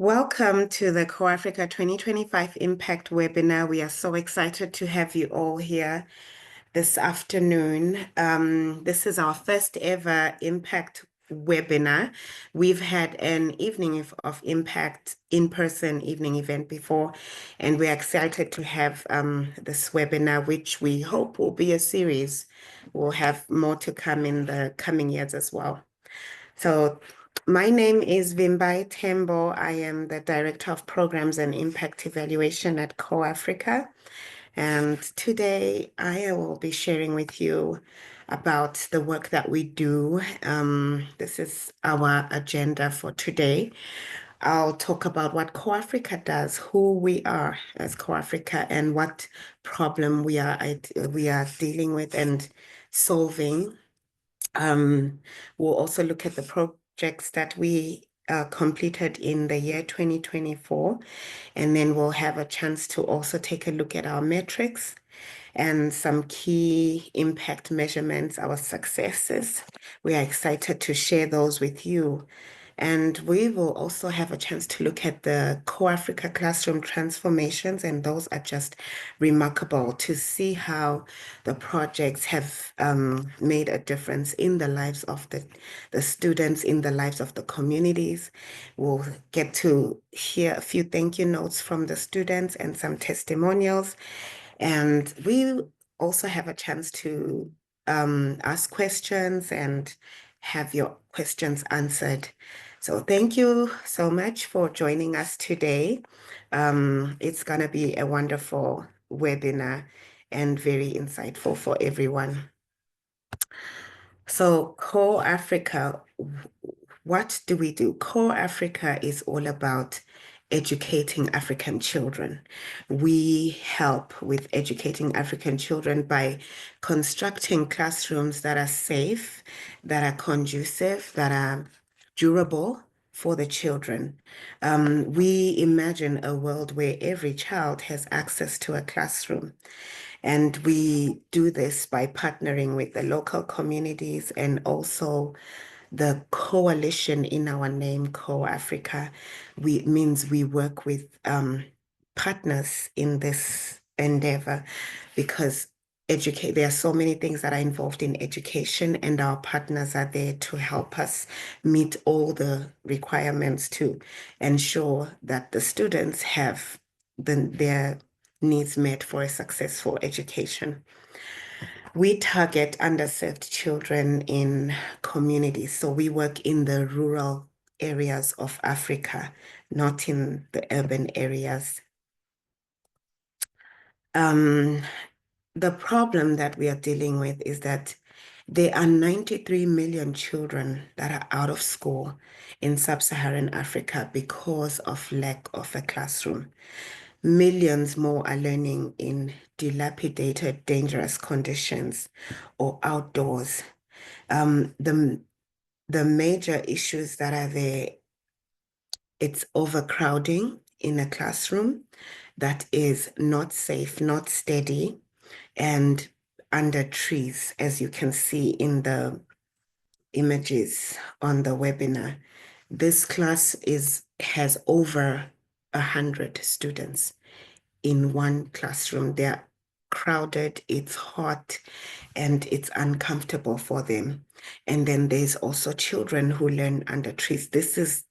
Welcome to the Co-Africa 2025 Impact webinar. We are so excited to have you all here this afternoon. This is our first ever Impact webinar. We've had an evening of Impact in-person evening event before, and we're excited to have this webinar, which we hope will be a series. We'll have more to come in the coming years as well. So my name is Vimbai Tempo. I am the Director of Programs and Impact Evaluation at Co-Africa. And today I will be sharing with you about the work that we do. This is our agenda for today. I'll talk about what Co-Africa does, who we are as Co-Africa, and what problem we are dealing with and solving. We'll also look at the projects that we completed in the year 2024, and then we'll have a chance to also take a look at our metrics and some key impact measurements, our successes. We are excited to share those with you. And we will also have a chance to look at the Co-Africa classroom transformations, and those are just remarkable to see how the projects have made a difference in the lives of the students, in the lives of the communities. We'll get to hear a few thank you notes from the students and some testimonials. And we also have a chance to ask questions and have your questions answered. So thank you so much for joining us today. It's going to be a wonderful webinar and very insightful for everyone. So Co-Africa, what do we do? Co-Africa is all about educating African children. We help with educating African children by constructing classrooms that are safe, that are conducive, that are durable for the children. We imagine a world where every child has access to a classroom. And we do this by partnering with the local communities and also the coalition in our name, Co-Africa. Means we work with partners in this endeavor because there are so many things that are involved in education, and our partners are there to help us meet all the requirements to ensure that the students have their needs met for a successful education. We target underserved children in communities. So we work in the rural areas of Africa, not in the urban areas. The problem that we are dealing with is that there are 93 million children that are out of school in sub-Saharan Africa because of lack of a classroom. Millions more are learning in dilapidated, dangerous conditions or outdoors. The major issues that are there, it's overcrowding in a classroom that is not safe, not steady, and under trees, as you can see in the images on the webinar. This class has over 100 students in one classroom. They're crowded, it's hot, and it's uncomfortable for them. And then there's also children who learn under trees. This is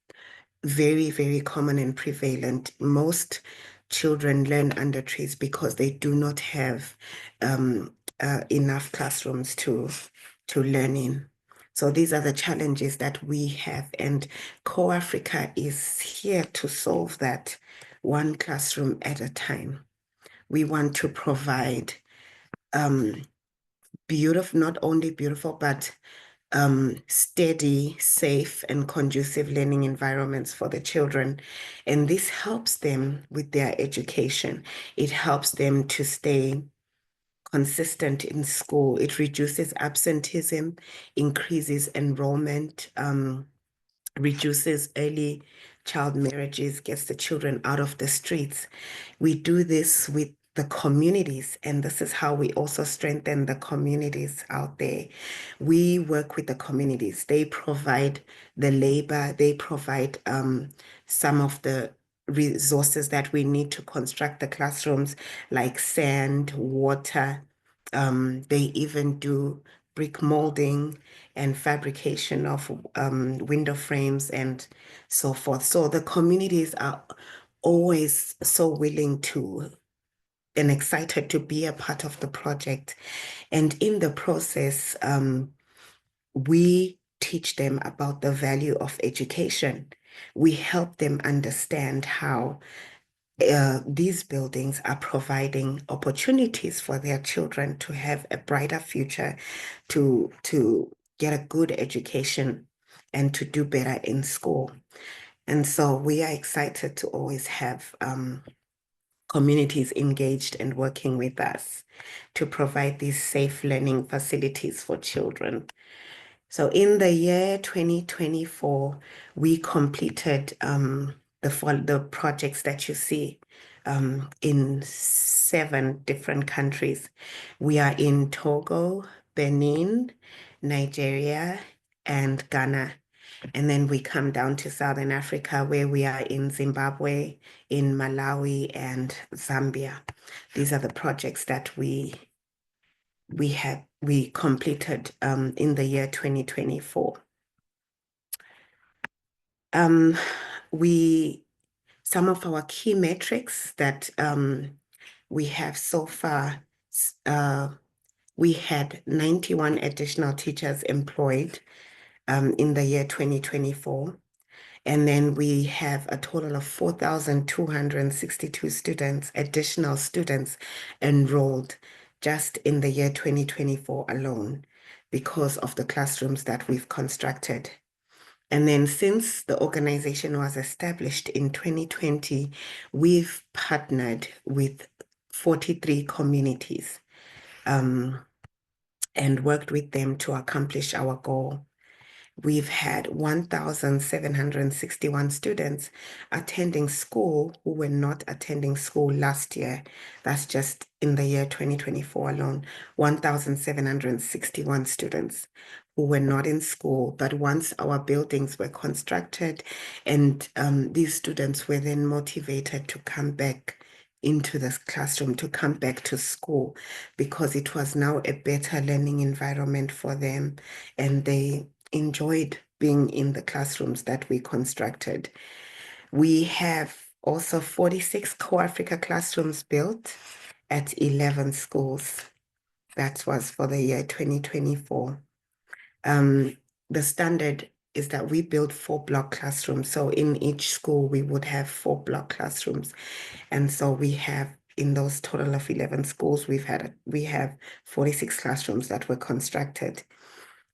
very, very common and prevalent. Most children learn under trees because they do not have enough classrooms to learn in. So these are the challenges that we have, and Co-Africa is here to solve that one classroom at a time. We want to provide beautiful, not only beautiful, but steady, safe, and conducive learning environments for the children. And this helps them with their education. It helps them to stay consistent in school. It reduces absenteeism, increases enrollment, reduces early child marriages, gets the children out of the streets. We do this with the communities, and this is how we also strengthen the communities out there. We work with the communities. They provide the labor, they provide some of the resources that we need to construct the classrooms, like sand, water. They even do brick molding and fabrication of window frames and so forth. So the communities are always so willing to and excited to be a part of the project. And in the process, we teach them about the value of education. We help them understand how these buildings are providing opportunities for their children to have a brighter future, to get a good education, and to do better in school. And so we are excited to always have communities engaged and working with us to provide these safe learning facilities for children. So in the year 2024, we completed the projects that you see in 7 different countries. We are in Togo, Benin, Nigeria, and Ghana. And then we come down to Southern Africa, where we are in Zimbabwe, in Malawi, and Zambia. These are the projects that we completed in the year 2024. Some of our key metrics that we have so far, we had 91 additional teachers employed in the year 2024. And then we have a total of 4,262 students, additional students enrolled just in the year 2024 alone because of the classrooms that we've constructed. And then since the organization was established in 2020, we've partnered with 43 communities and worked with them to accomplish our goal. We've had 1,761 students attending school who were not attending school last year. That's just in the year 2024 alone, 1,761 students who were not in school. But once our buildings were constructed and these students were then motivated to come back into the classroom, to come back to school, because it was now a better learning environment for them, and they enjoyed being in the classrooms that we constructed. We have also 46 Co-Africa classrooms built at 11 schools. That was for the year 2024. The standard is that we build 4-block classrooms. So in each school, we would have 4-block classrooms. And so we have, in those total of 11 schools, we have 46 classrooms that were constructed.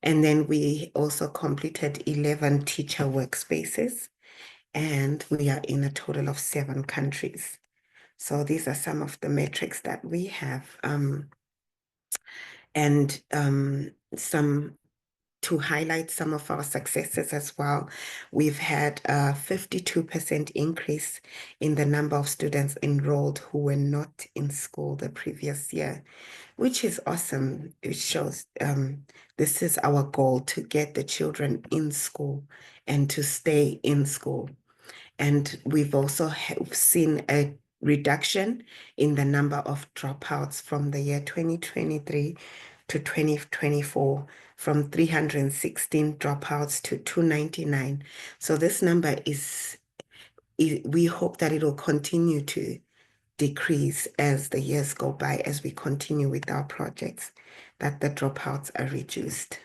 And then we also completed 11 teacher workspaces, and we are in a total of 7 countries. So these are some of the metrics that we have, and some to highlight some of our successes as well. We've had a 52% increase in the number of students enrolled who were not in school the previous year, which is awesome. It shows this is our goal, to get the children in school and to stay in school. And we've also seen a reduction in the number of dropouts from the year 2023 to 2024, from 316 dropouts to 299. So this number we hope that it will continue to decrease as the years go by, as we continue with our projects, that the dropouts are reduced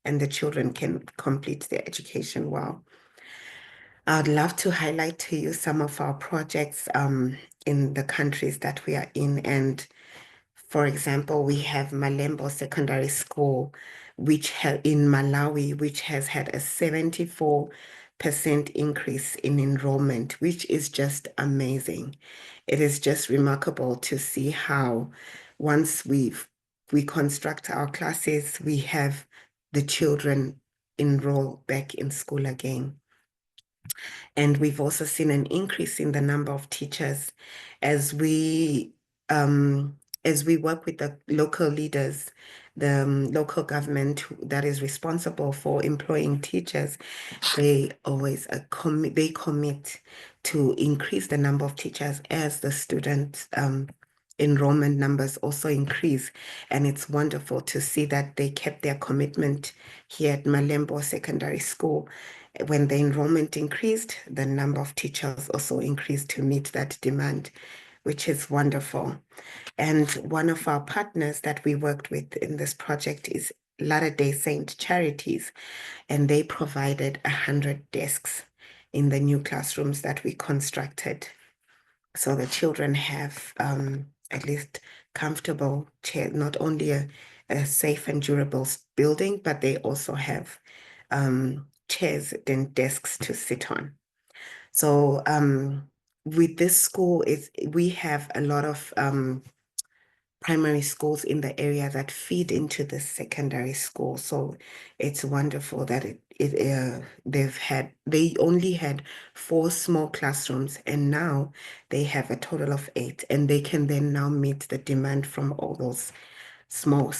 and the children can complete their education well. I'd love to highlight to you some of our projects in the countries that we are in. And for example, we have Malembo Secondary School, which in Malawi, which has had a 74% increase in enrollment, which is just amazing. It is just remarkable to see how once we construct our classes, we have the children enroll back in school again. And we've also seen an increase in the number of teachers as we as we work with the local leaders, the local government that is responsible for employing teachers, they always they commit to increase the number of teachers as the student enrollment numbers also increase. And it's wonderful to see that they kept their commitment here at Malembo Secondary School. When the enrollment increased, the number of teachers also increased to meet that demand, which is wonderful. And one of our partners that we worked with in this project is Latter-day Saint Charities, and they provided 100 desks in the new classrooms that we constructed. So the children have at least comfortable chairs, not only a safe and durable building, but they also have chairs and desks to sit on. So with this school, we have a lot of primary schools in the area that feed into the secondary school. So it's wonderful that they only had 4 small classrooms, and now they have a total of 8, and they can then now meet the demand from all those small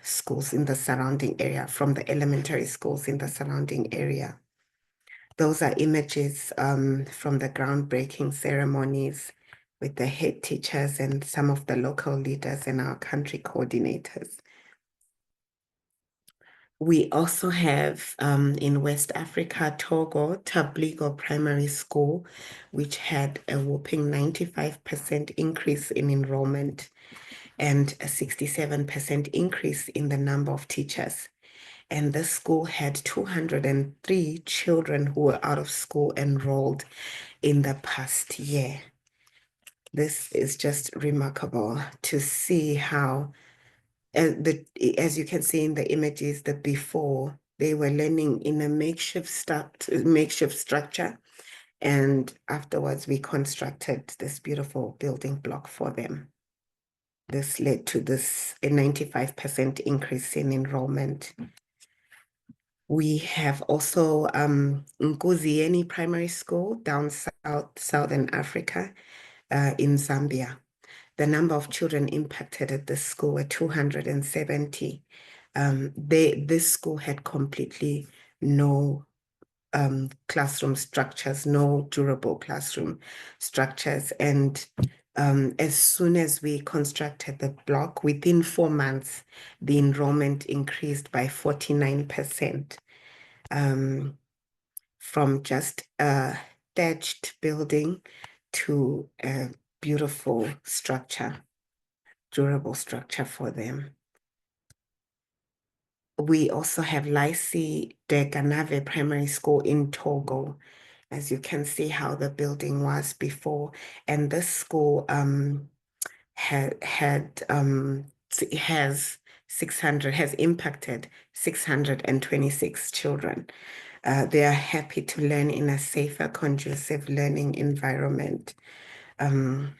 schools in the surrounding area, from the elementary schools in the surrounding area. Those are images from the groundbreaking ceremonies with the head teachers and some of the local leaders and our country coordinators. We also have in West Africa, Togo, Tabligo Primary School, which had a whopping 95% increase in enrollment and a 67% increase in the number of teachers. And this school had 203 children who were out of school enrolled in the past year. This is just remarkable to see how, as you can see in the images, the before, they were learning in a makeshift structure. And afterwards, we constructed this beautiful building block for them. This led to a 95% increase in enrollment. We have also Nkuzieni Primary School down Southern Africa in Zambia. The number of children impacted at this school were 270. This school had completely no classroom structures, no durable classroom structures. And as soon as we constructed the block, within 4 months, the enrollment increased by 49%, from just a thatched building to a beautiful structure, durable structure for them. We also have Lycée de Ganave Primary School in Togo. As you can see how the building was before. And this school has impacted 626 children. They are happy to learn in a safer, conducive learning environment. That's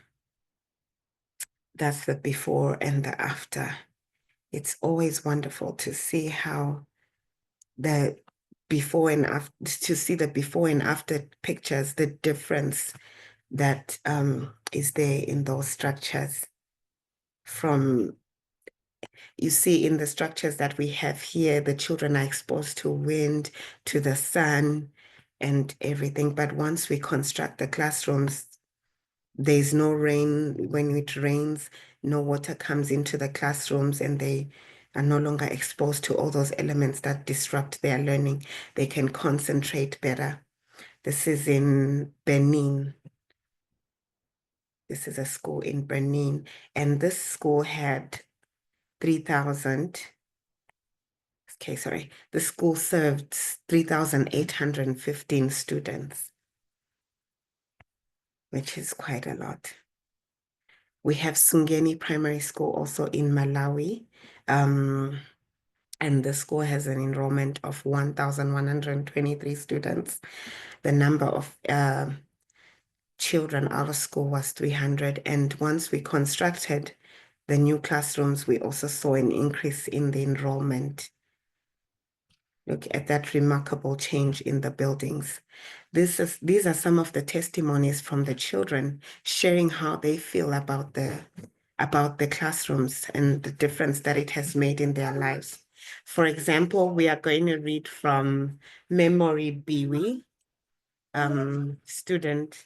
the before and the after. It's always wonderful to see how the before and after, to see the before and after pictures, the difference that is there in those structures. You see in the structures that we have here, the children are exposed to wind, to the sun, and everything. But once we construct the classrooms, there's no rain. When it rains, no water comes into the classrooms, and they are no longer exposed to all those elements that disrupt their learning. They can concentrate better. This is in Benin. This is a school in Benin, and this school had 3,000. Okay, sorry. The school served 3,815 students, which is quite a lot. We have Sungeni Primary School also in Malawi. And the school has an enrollment of 1,123 students. The number of children out of school was 300. And once we constructed the new classrooms, we also saw an increase in the enrollment. Look at that remarkable change in the buildings. These are some of the testimonies from the children sharing how they feel about the classrooms and the difference that it has made in their lives. For example, we are going to read from Memory Biwi, student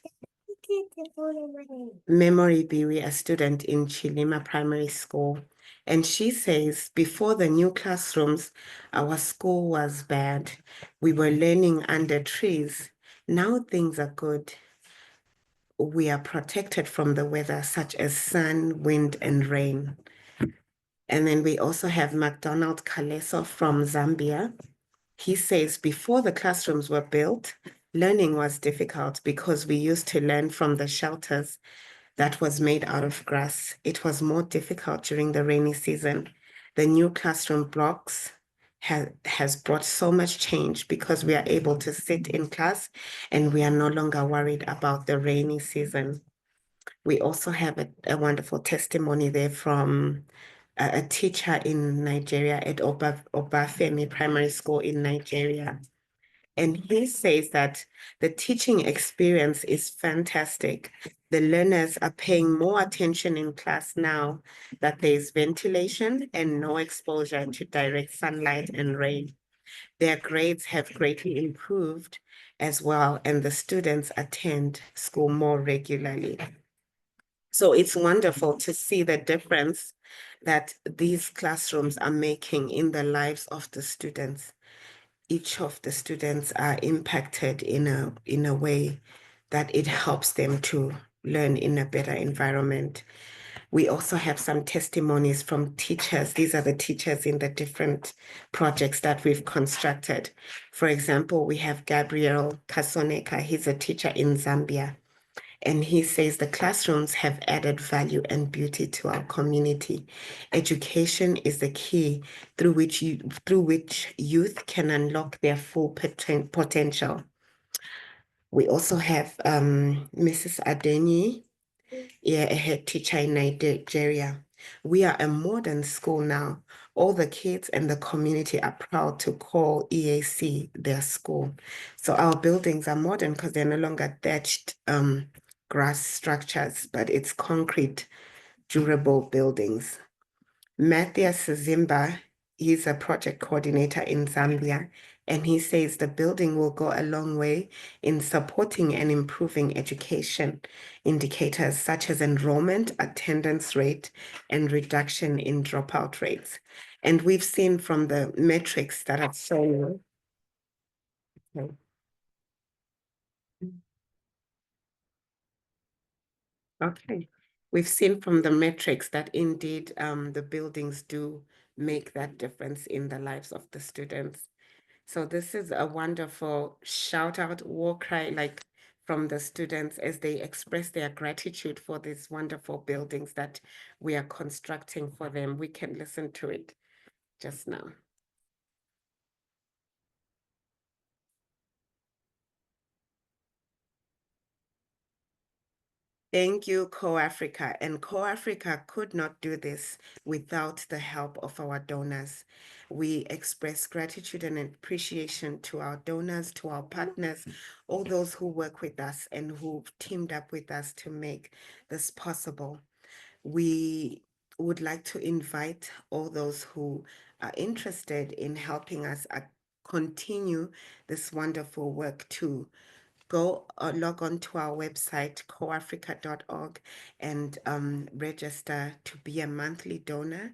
Memory Biwi, a student in Chilima Primary School. And she says, before the new classrooms, our school was bad. We were learning under trees. Now things are good. We are protected from the weather, such as sun, wind, and rain. And then we also have McDonald Kaleso from Zambia. He says, before the classrooms were built, learning was difficult because we used to learn from the shelters that was made out of grass. It was more difficult during the rainy season. The new classroom blocks has brought so much change because we are able to sit in class and we are no longer worried about the rainy season. We also have a wonderful testimony there from a teacher in Nigeria at Obafemi Primary School in Nigeria. And he says that the teaching experience is fantastic. The learners are paying more attention in class now that there's ventilation and no exposure to direct sunlight and rain. Their grades have greatly improved as well, and the students attend school more regularly. So it's wonderful to see the difference that these classrooms are making in the lives of the students. Each of the students are impacted in a way that it helps them to learn in a better environment. We also have some testimonies from teachers. These are the teachers in the different projects that we've constructed. For example, we have Gabriel Kasoneka. He's a teacher in Zambia. And he says the classrooms have added value and beauty to our community. Education is the key through which youth can unlock their full potential. We also have Mrs. Adeni, yeah, a head teacher in Nigeria. We are a modern school now. All the kids and the community are proud to call EAC their school. So our buildings are modern because they're no longer thatched grass structures, but it's concrete, durable buildings. Matthias Zimba, he's a project coordinator in Zambia, and he says the building will go a long way in supporting and improving education indicators such as enrollment, attendance rate, and reduction in dropout rates. And we've seen from the metrics that I've shown you. Okay. We've seen from the metrics that indeed the buildings do make that difference in the lives of the students. So this is a wonderful shout out war cry, like from the students as they express their gratitude for these wonderful buildings that we are constructing for them. We can listen to it just now. Thank you, Co-Africa. And Co-Africa could not do this without the help of our donors. We express gratitude and appreciation to our donors, to our partners, all those who work with us and who teamed up with us to make this possible. We would like to invite all those who are interested in helping us continue this wonderful work to go log on to our website, coafrica.org, and register to be a monthly donor.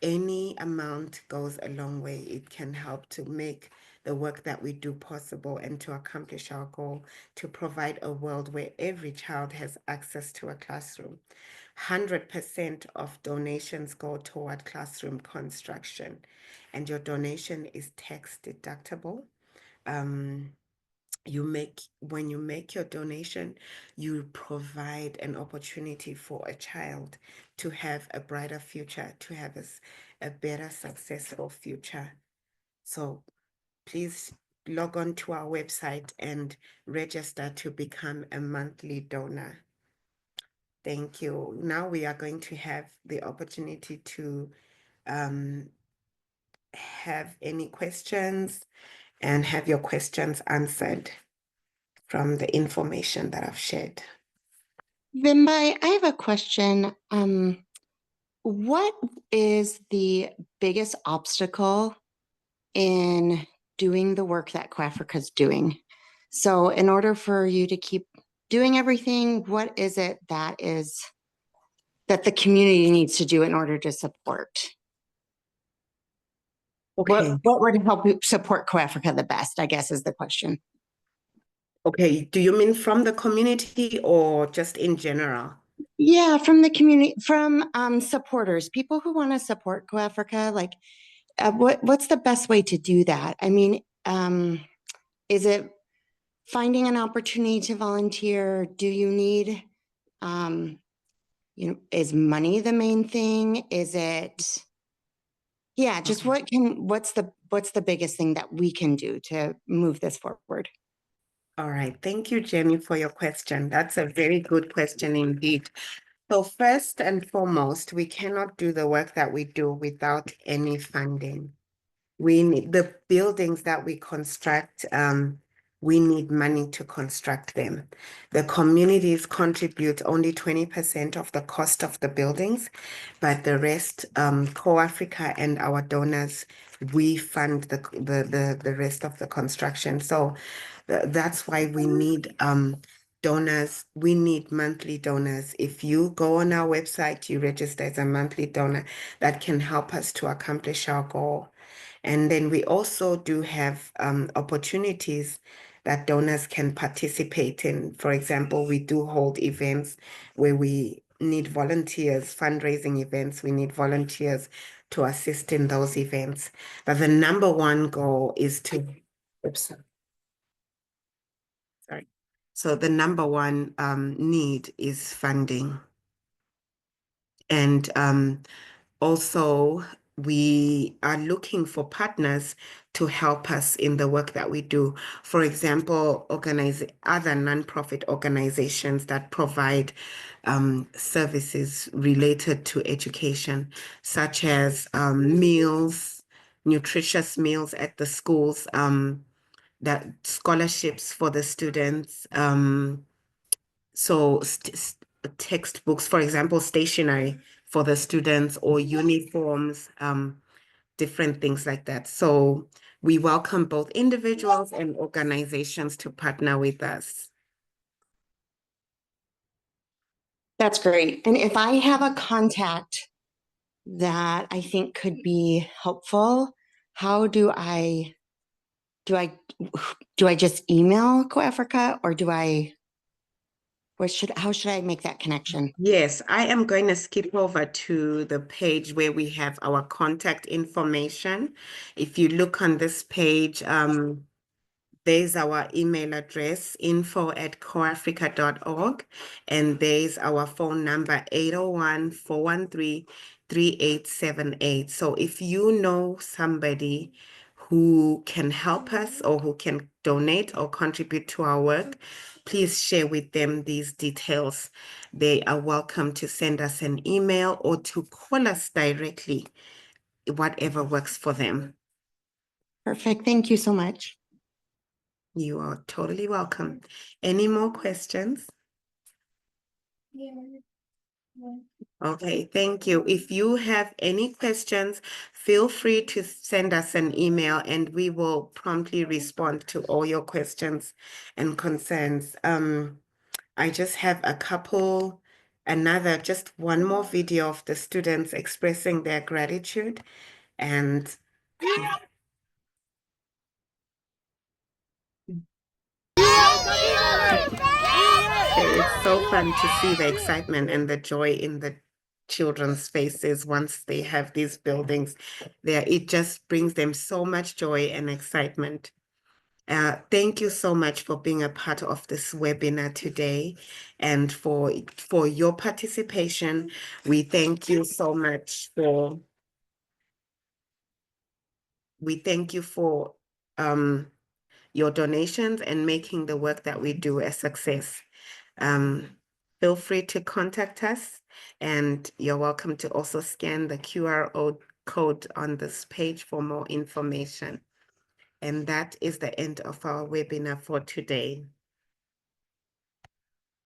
Any amount goes a long way. It can help to make the work that we do possible and to accomplish our goal to provide a world where every child has access to a classroom. 100% of donations go toward classroom construction, and your donation is tax deductible. Um, when you make your donation, you provide an opportunity for a child to have a brighter future, to have a better, successful future. So please log on to our website and register to become a monthly donor. Thank you. Now we are going to have the opportunity to um, have any questions and have your questions answered. from the information that I've shared. Vimbai, I have a question. What is the biggest obstacle in doing the work that CoAfrica is doing? So, in order for you to keep doing everything, what is it that the community needs to do in order to support? Okay. What would help you support CoAfrica the best, I guess is the question. Okay. Do you mean from the community or just in general? Yeah, from the community, from supporters, people who want to support CoAfrica, like what's the best way to do that? I mean, is it finding an opportunity to volunteer? Do you need, is money the main thing? Is it, yeah, just Okay. what's the biggest thing that we can do to move this forward? All right. Thank you, Jenny, for your question. That's a very good question indeed. So first and foremost, we cannot do the work that we do without any funding. We need the buildings that we construct, we need money to construct them. The communities contribute only 20% of the cost of the buildings, but the rest, CoAfrica and our donors, we fund the rest of the construction. So that's why we need donors. We need monthly donors. If you go on our website, you register as a monthly donor, that can help us to accomplish our goal. And then we also do have opportunities that donors can participate in. For example, we do hold events where we need volunteers, fundraising events. We need volunteers to assist in those events. But the number one goal is to, oops, sorry. So the number one need is funding. And also, we are looking for partners to help us in the work that we do. For example, other nonprofit organizations that provide services related to education, such as meals, nutritious meals at the schools, that scholarships for the students, so textbooks, for example, stationery for the students or uniforms, different things like that. So we welcome both individuals and organizations to partner with us. That's great. And if I have a contact that I think could be helpful, how do I do I just email CoAfrica or how should I make that connection? Yes, I am going to skip over to the page where we have our contact information. If you look on this page, there's our email address, info@coafrica.org, and there's our phone number, 801-413-3878. So if you know somebody who can help us or who can donate or contribute to our work, please share with them these details. They are welcome to send us an email or to call us directly, whatever works for them. Perfect. Thank you so much. You are totally welcome. Any more questions? Okay, thank you. If you have any questions, feel free to send us an email and we will promptly respond to all your questions and concerns. I just have just one more video of the students expressing their gratitude, and it's so fun to see the excitement and the joy in the children's faces once they have these buildings there. It just brings them so much joy and excitement. Thank you so much for being a part of this webinar today and for your participation. We thank you so much we thank you for your donations and making the work that we do a success. Feel free to contact us, and you're welcome to also scan the QR code on this page for more information. And that is the end of our webinar for today.